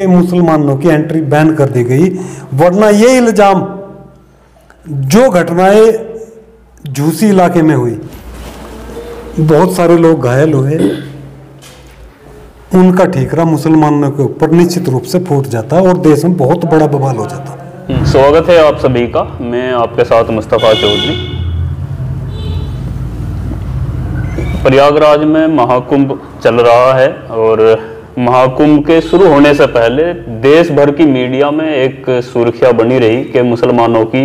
के मुसलमानों की एंट्री बैन कर दी गई, वरना ये इल्जाम जो घटनाएं झूसी इलाके में हुई, बहुत सारे लोग घायल हुए, उनका ठीकरा मुसलमानों के ऊपर निश्चित रूप से फूट जाता और देश में बहुत बड़ा बवाल हो जाता। स्वागत है आप सभी का। मैं आपके साथ मुस्तफ़ा चौधरी। प्रयागराज में महाकुंभ चल रहा है और महाकुंभ के शुरू होने से पहले देश भर की मीडिया में एक सुर्खियां बनी रही कि मुसलमानों की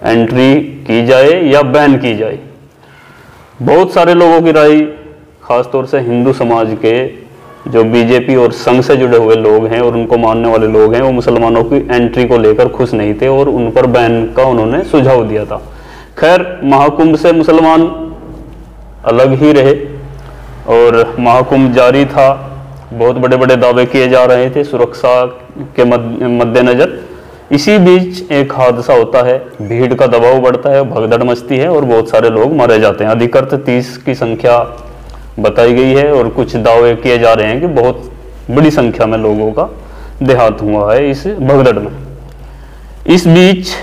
एंट्री की जाए या बैन की जाए। बहुत सारे लोगों की राय, खासतौर से हिंदू समाज के जो बीजेपी और संघ से जुड़े हुए लोग हैं और उनको मानने वाले लोग हैं, वो मुसलमानों की एंट्री को लेकर खुश नहीं थे और उन पर बैन का उन्होंने सुझाव दिया था। खैर, महाकुंभ से मुसलमान अलग ही रहे और महाकुंभ जारी था। बहुत बड़े बड़े दावे किए जा रहे थे सुरक्षा के मद्देनजर। इसी बीच एक हादसा होता है, भीड़ का दबाव बढ़ता है, भगदड़ मचती है और बहुत सारे लोग मारे जाते हैं। अधिकृत 30 की संख्या बताई गई है और कुछ दावे किए जा रहे हैं कि बहुत बड़ी संख्या में लोगों का देहांत हुआ है इस भगदड़ में। इस बीच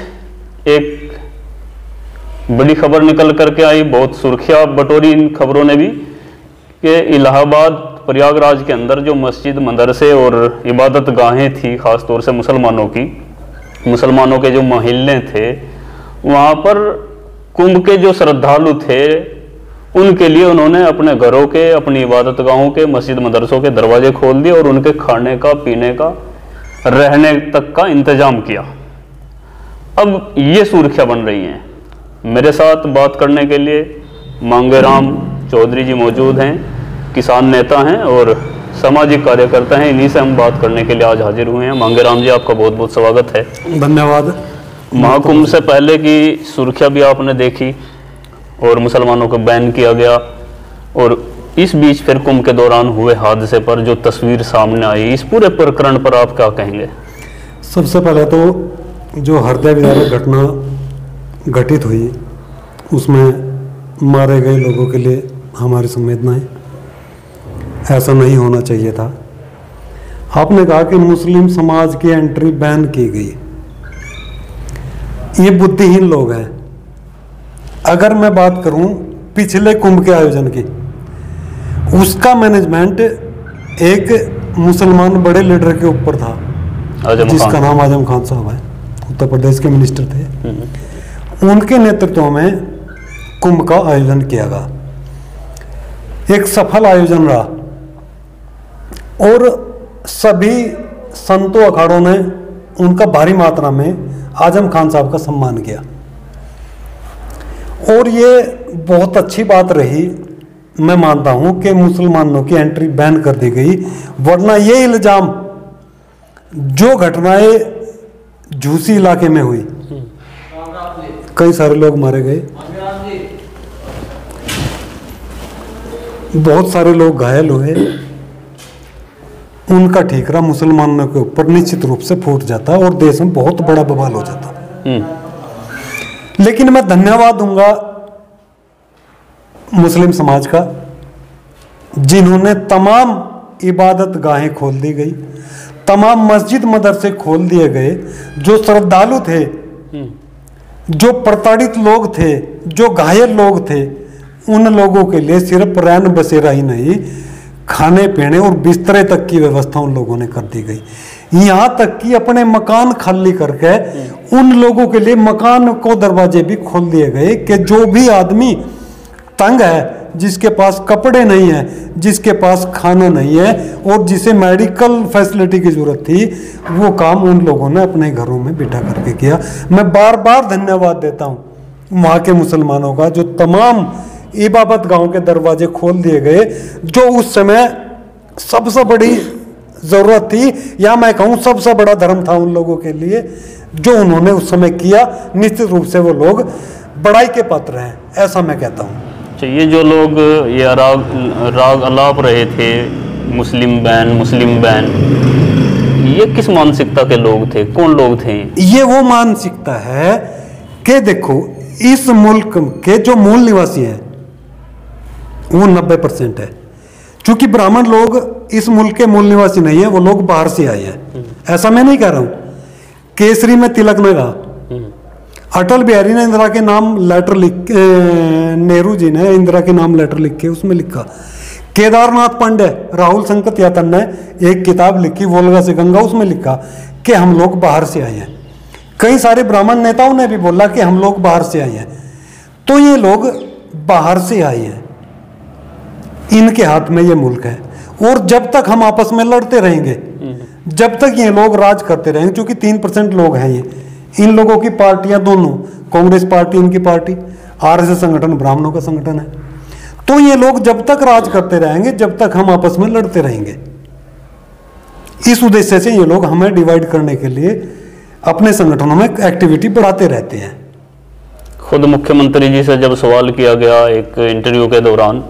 एक बड़ी खबर निकल करके आई, बहुत सुर्खियां बटोरी इन खबरों ने भी, कि इलाहाबाद प्रयागराज के अंदर जो मस्जिद, मदरसे और इबादत गाहें थी, खासतौर से मुसलमानों के जो महल्ले थे, वहाँ पर कुंभ के जो श्रद्धालु थे उनके लिए उन्होंने अपने घरों के, अपनी इबादत गाहों के, मस्जिद मदरसों के दरवाजे खोल दिए और उनके खाने का, पीने का, रहने तक का इंतजाम किया। अब ये सुर्खियां बन रही हैं। मेरे साथ बात करने के लिए मांगेराम चौधरी जी मौजूद हैं, किसान नेता हैं और सामाजिक कार्यकर्ता हैं। इन्हीं से हम बात करने के लिए आज हाजिर हुए हैं। मांगेराम जी, आपका बहुत बहुत स्वागत है। धन्यवाद। महाकुंभ से पहले की सुर्खियां भी आपने देखी और मुसलमानों को बैन किया गया, और इस बीच फिर कुंभ के दौरान हुए हादसे पर जो तस्वीर सामने आई, इस पूरे प्रकरण पर आप क्या कहेंगे? सबसे पहले तो जो हृदय विदारक घटना घटित हुई, उसमें मारे गए लोगों के लिए हमारी संवेदनाएं। ऐसा नहीं होना चाहिए था। आपने कहा कि मुस्लिम समाज की एंट्री बैन की गई, ये बुद्धिहीन लोग हैं। अगर मैं बात करूं पिछले कुंभ के आयोजन की, उसका मैनेजमेंट एक मुसलमान बड़े लीडर के ऊपर था, जिसका नाम आजम खान साहब है, उत्तर प्रदेश के मिनिस्टर थे। उनके नेतृत्व में कुंभ का आयोजन किया गया, एक सफल आयोजन रहा और सभी संतों अखाड़ों ने उनका भारी मात्रा में आजम खान साहब का सम्मान किया और ये बहुत अच्छी बात रही। मैं मानता हूं कि मुसलमानों की एंट्री बैन कर दी गई, वरना ये इल्जाम जो घटनाएं झूसी इलाके में हुई, कई सारे लोग मारे गए, बहुत सारे लोग घायल हुए, उनका ठीकरा मुसलमानों के ऊपर निश्चित रूप से फूट जाता और देश में बहुत बड़ा बवाल हो जाता। लेकिन मैं धन्यवाद दूंगा मुस्लिम समाज का, जिन्होंने तमाम इबादत गाहें खोल दी गई, तमाम मस्जिद मदरसे खोल दिए गए। जो श्रद्धालु थे, जो प्रताड़ित लोग थे, जो घायल लोग थे, उन लोगों के लिए सिर्फ रैन बसेरा ही नहीं, खाने पीने और बिस्तरे तक की व्यवस्था उन लोगों ने कर दी गई। यहाँ तक कि अपने मकान खाली करके उन लोगों के लिए मकान को दरवाजे भी खोल दिए गए कि जो भी आदमी तंग है, जिसके पास कपड़े नहीं है, जिसके पास खाना नहीं है और जिसे मेडिकल फैसिलिटी की जरूरत थी, वो काम उन लोगों ने अपने घरों में बिठा करके किया। मैं बार बार धन्यवाद देता हूँ वहाँ के मुसलमानों का, जो तमाम इबादत गाहों के दरवाजे खोल दिए गए, जो उस समय सबसे बड़ी जरूरत थी, या मैं कहूँ सबसे बड़ा धर्म था उन लोगों के लिए, जो उन्होंने उस समय किया। निश्चित रूप से वो लोग बड़ाई के पात्र हैं, ऐसा मैं कहता हूँ। ये जो लोग ये राग अलाप रहे थे, मुस्लिम बैन, ये किस मानसिकता के लोग थे? कौन लोग थे? ये वो मानसिकता है कि देखो, इस मुल्क के जो मूल निवासी हैं वो 90% है। चूंकि ब्राह्मण लोग इस मुल्क के मूल निवासी नहीं है, वो लोग बाहर से आए हैं। ऐसा मैं नहीं कह रहा हूं। केसरी में तिलक ने कहा, अटल बिहारी ने इंदिरा के नाम लेटर लिख, नेहरू जी ने इंदिरा के नाम लेटर लिख के उसमें लिखा। केदारनाथ पांडे, राहुल संकट यातन ने एक किताब लिखी वोल्गा से गंगा, उसमें लिखा कि हम लोग बाहर से आए हैं। कई सारे ब्राह्मण नेताओं ने भी बोला कि हम लोग बाहर से आए हैं। तो ये लोग बाहर से आए हैं, इनके हाथ में ये मुल्क है। और जब तक हम आपस में लड़ते रहेंगे, जब तक ये लोग राज करते रहेंगे, क्योंकि 3% लोग हैं ये, इन लोगों की पार्टियां दोनों, कांग्रेस पार्टी इनकी पार्टी, आरएसएस संगठन ब्राह्मणों का संगठन है। तो ये लोग जब तक राज करते रहेंगे, जब तक हम आपस में लड़ते रहेंगे। इस उद्देश्य से ये लोग हमें डिवाइड करने के लिए अपने संगठनों में एक्टिविटी बढ़ाते रहते हैं। खुद मुख्यमंत्री जी से जब सवाल किया गया एक इंटरव्यू के दौरान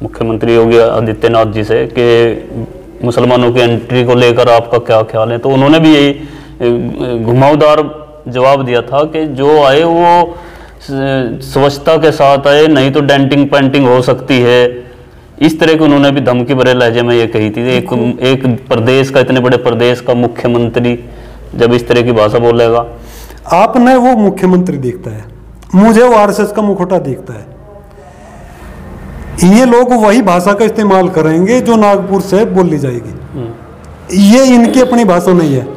मुख्यमंत्री योगी आदित्यनाथ जी से कि मुसलमानों की एंट्री को लेकर आपका क्या ख्याल है, तो उन्होंने भी यही घुमावदार जवाब दिया था कि जो आए वो स्वच्छता के साथ आए, नहीं तो डेंटिंग पेंटिंग हो सकती है। इस तरह की उन्होंने भी धमकी भरे लहजे में ये कही थी। एक प्रदेश का, इतने बड़े प्रदेश का मुख्यमंत्री जब इस तरह की भाषा बोलेगा। आपने वो मुख्यमंत्री देखता है, मुझे वो आरएसएस का मुखौटा देखता है। ये लोग वही भाषा का इस्तेमाल करेंगे जो नागपुर से बोली जाएगी। ये इनकी अपनी भाषा नहीं है।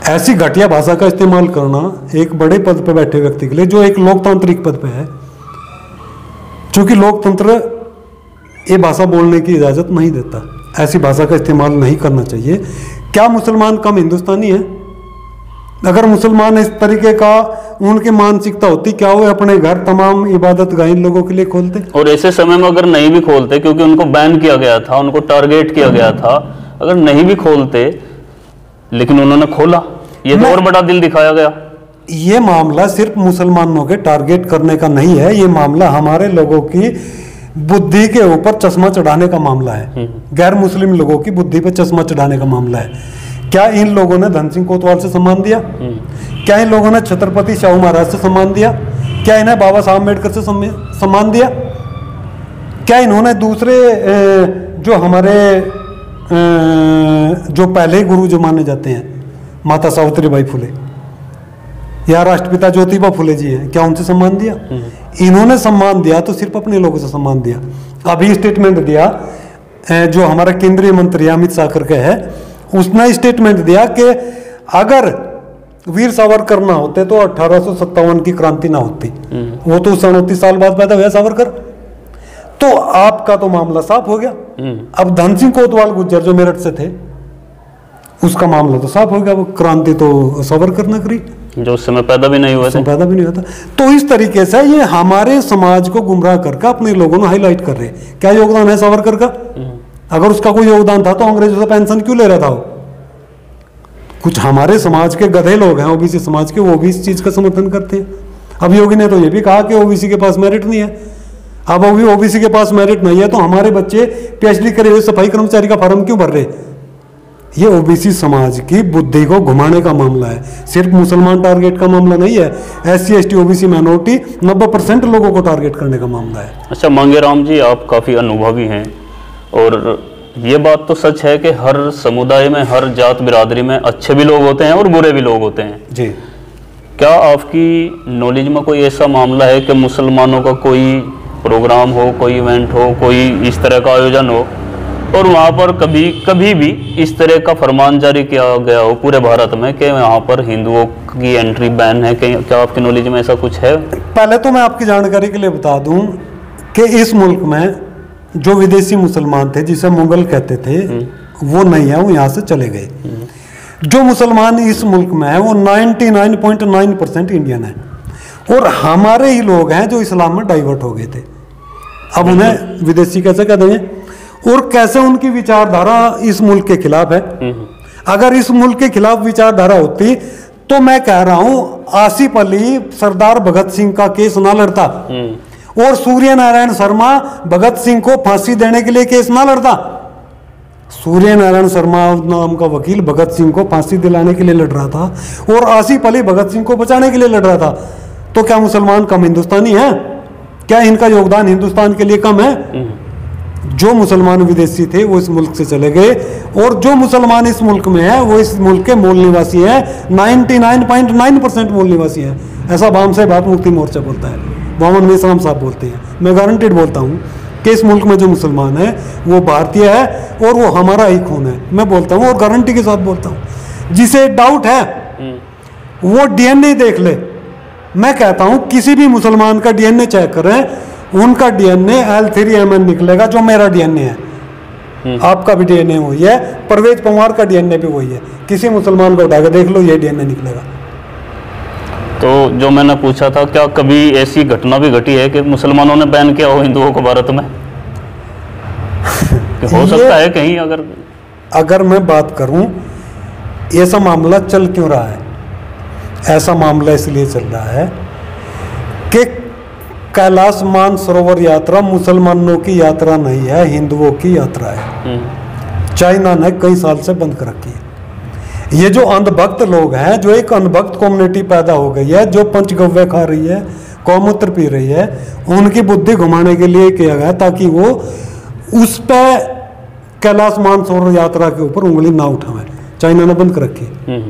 ऐसी घटिया भाषा का इस्तेमाल करना एक बड़े पद पे बैठे व्यक्ति के लिए, जो एक लोकतांत्रिक पद पे है, क्योंकि लोकतंत्र ये भाषा बोलने की इजाजत नहीं देता, ऐसी भाषा का इस्तेमाल नहीं करना चाहिए। क्या मुसलमान कम हिंदुस्तानी है? अगर मुसलमान इस तरीके का उनकी मानसिकता होती, क्या वो अपने घर तमाम इबादत गाह लोगों के लिए खोलते? और ऐसे समय में अगर नहीं भी खोलते, क्योंकि उनको बैन किया गया था, उनको टारगेट किया गया था, अगर नहीं भी खोलते लेकिन उन्होंने खोला, ये तो और बड़ा दिल दिखाया गया। ये मामला सिर्फ मुसलमानों के टारगेट करने का नहीं है, ये मामला हमारे लोगों की बुद्धि के ऊपर चश्मा चढ़ाने का मामला है। गैर मुस्लिम लोगों की बुद्धि पर चश्मा चढ़ाने का मामला है। क्या इन लोगों ने धन सिंह कोतवाल से सम्मान दिया? क्या इन लोगों ने छत्रपति शाहू महाराज से सम्मान दिया? क्या इन्हें बाबा साहब अम्बेडकर से सम्मान दिया? क्या इन्होंने दूसरे जो हमारे जो पहले गुरु जो माने जाते हैं, माता सावित्रीबाई फुले या राष्ट्रपिता ज्योतिबा फुले जी हैं, क्या उनसे सम्मान दिया? इन्होंने सम्मान दिया तो सिर्फ अपने लोगों से सम्मान दिया। अभी स्टेटमेंट दिया जो हमारा केंद्रीय मंत्री अमित शाह करके है, उसने स्टेटमेंट दिया कि अगर वीर सावरकर ना होते तो 1857 की क्रांति ना होती। वो तो 37 साल बाद पैदा हुआ सावरकर। तो आपका तो मामला साफ हो गया। अब धन सिंह कोतवाल गुज्जर जो मेरठ से थे, उसका मामला तो साफ हो गया, वो क्रांति तो सावरकर ने करी, जो उस समय पैदा भी नहीं हुआ था। पैदा भी नहीं हुआ था। तो इस तरीके से ये हमारे समाज को गुमराह करके अपने लोगों ने हाईलाइट कर रहे हैं। क्या योगदान है सावरकर का? अगर उसका कोई योगदान था तो अंग्रेजों से पेंशन क्यों ले रहा था वो? कुछ हमारे समाज के गधे लोग हैं ओबीसी समाज के, वो भी इस चीज का समर्थन करते हैं। अब योगी ने तो ये भी कहा कि ओबीसी के पास मेरिट नहीं है। अब अभी ओबीसी के पास मेरिट नहीं है तो हमारे बच्चे पीएचडी करे हुए सफाई कर्मचारी का फॉर्म क्यों भर रहे? ये ओबीसी समाज की बुद्धि को घुमाने का मामला है, सिर्फ मुसलमान टारगेट का मामला नहीं है। SC ST ओबीसी माइनॉरिटी 90% लोगों को टारगेट करने का मामला है। अच्छा मांगेराम जी, आप काफी अनुभवी हैं और ये बात तो सच है कि हर समुदाय में, हर जात बिरादरी में अच्छे भी लोग होते हैं और बुरे भी लोग होते हैं जी। क्या आपकी नॉलेज में कोई ऐसा मामला है कि मुसलमानों का कोई प्रोग्राम हो, कोई इवेंट हो, कोई इस तरह का आयोजन हो और वहाँ पर कभी भी इस तरह का फरमान जारी किया गया हो पूरे भारत में कि यहाँ पर हिंदुओं की एंट्री बैन है? क्या आपकी नॉलेज में ऐसा कुछ है? पहले तो मैं आपकी जानकारी के लिए बता दूं कि इस मुल्क में जो विदेशी मुसलमान थे, जिसे मुगल कहते थे, वो नहीं है, वो यहाँ से चले गए। जो मुसलमान इस मुल्क में है वो 99.9% इंडियन है और हमारे ही लोग हैं जो इस्लाम में डाइवर्ट हो गए थे। अब उन्हें विदेशी कैसे कह देंगे? और कैसे उनकी विचारधारा इस मुल्क के खिलाफ है। अगर इस मुल्क के खिलाफ विचारधारा होती तो मैं कह रहा हूं आसिफ अली सरदार भगत सिंह का केस ना लड़ता और सूर्य नारायण शर्मा भगत सिंह को फांसी देने के लिए केस ना लड़ता। सूर्य नारायण शर्मा नाम का वकील भगत सिंह को फांसी दिलाने के लिए लड़ रहा था और आसिफ अली भगत सिंह को बचाने के लिए लड़ रहा था। तो क्या मुसलमान कम हिंदुस्तानी है? क्या इनका योगदान हिंदुस्तान के लिए कम है? जो मुसलमान विदेशी थे वो इस मुल्क से चले गए, और जो मुसलमान इस मुल्क में है वो इस मुल्क के मूल निवासी हैं, 99.9% मूल निवासी हैं। ऐसा बाम से बात मुक्ति मोर्चा बोलता है, मोहम्मद मिसराम साहब बोलते हैं। मैं गारंटेड बोलता हूँ कि इस मुल्क में जो मुसलमान है वो भारतीय है और वो हमारा ही खून है। मैं बोलता हूँ और गारंटी के साथ बोलता हूँ। जिसे डाउट है वो डीएनए देख ले। मैं कहता हूँ किसी भी मुसलमान का डीएनए चेक करें, उनका डीएनए L3MN निकलेगा, जो मेरा डीएनए है। आपका भी डीएनए वही है, परवेज पंवार का डीएनए भी वही है। किसी मुसलमान को उठा के देख लो, ये डीएनए निकलेगा। तो जो मैंने पूछा था, क्या कभी ऐसी घटना भी घटी है कि मुसलमानों ने बैन किया हो हिंदुओं को भारत में? कि हो सकता है कहीं, अगर मैं बात करूं ऐसा मामला चल क्यों रहा है? ऐसा मामला इसलिए चल रहा है कि कैलाश मानसरोवर यात्रा मुसलमानों की यात्रा नहीं है, हिंदुओं की यात्रा है। चाइना ने कई साल से बंद कर रखी है। ये जो अंधभक्त लोग हैं, जो एक अंधभक्त कम्युनिटी पैदा हो गई है, जो पंचगव्य खा रही है, गौमूत्र पी रही है, उनकी बुद्धि घुमाने के लिए किया गया ताकि वो उस पे कैलाश मानसरोवर यात्रा के ऊपर उंगली ना उठावे। चाइना ने बंद कर रखी है।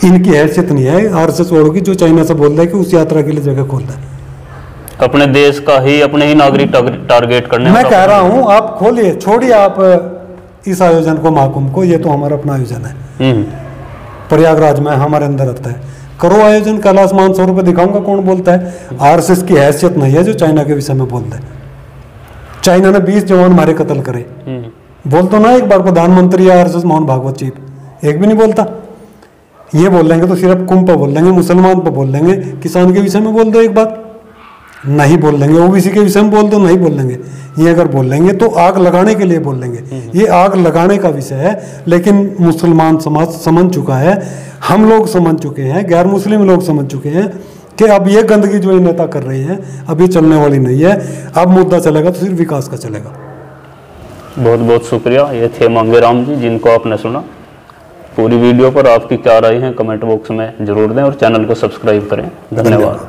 इनकी हैसियत नहीं है आरएसएस वालों की, जो चाइना से बोल रहा है कि उस यात्रा के लिए जगह खोल रहा है। अपने देश का ही, अपने ही नागरिक टारगेट करने। मैं कह रहा हूं आप खोलिए, छोड़िए आप इस आयोजन को, महाकुंभ को। ये तो हमारा अपना आयोजन है, प्रयागराज में हमारे अंदर आता है। करो आयोजन, कैलाश मानसरोवर पे दिखाऊंगा कौन बोलता है। आरएसएस की हैसियत नहीं है जो चाइना के विषय में बोलता है। चाइना ने 20 जवान मारे, कत्ल करे। बोल तो ना एक बार प्रधानमंत्री या आरएसएस मोहन भागवत चीफ, एक भी नहीं बोलता। ये बोल लेंगे तो सिर्फ कुंभ पर बोल लेंगे, मुसलमान पर बोल लेंगे, किसान के विषय में बोल दो एक बार, नहीं बोल लेंगे। ओबीसी के विषय में बोल दो, नहीं बोल लेंगे। ये अगर बोल लेंगे तो आग लगाने के लिए बोल लेंगे। ये आग लगाने का विषय है, लेकिन मुसलमान समाज समझ चुका है, हम लोग समझ चुके हैं, गैर मुस्लिम लोग समझ चुके हैं कि अब ये गंदगी जो ये नेता कर रहे हैं अब ये चलने वाली नहीं है। अब मुद्दा चलेगा तो सिर्फ विकास का चलेगा। बहुत बहुत शुक्रिया। ये थे मांगेराम जी, जिनको आपने सुना। पूरी वीडियो पर आपकी क्या राय है कमेंट बॉक्स में जरूर दें और चैनल को सब्सक्राइब करें। धन्यवाद।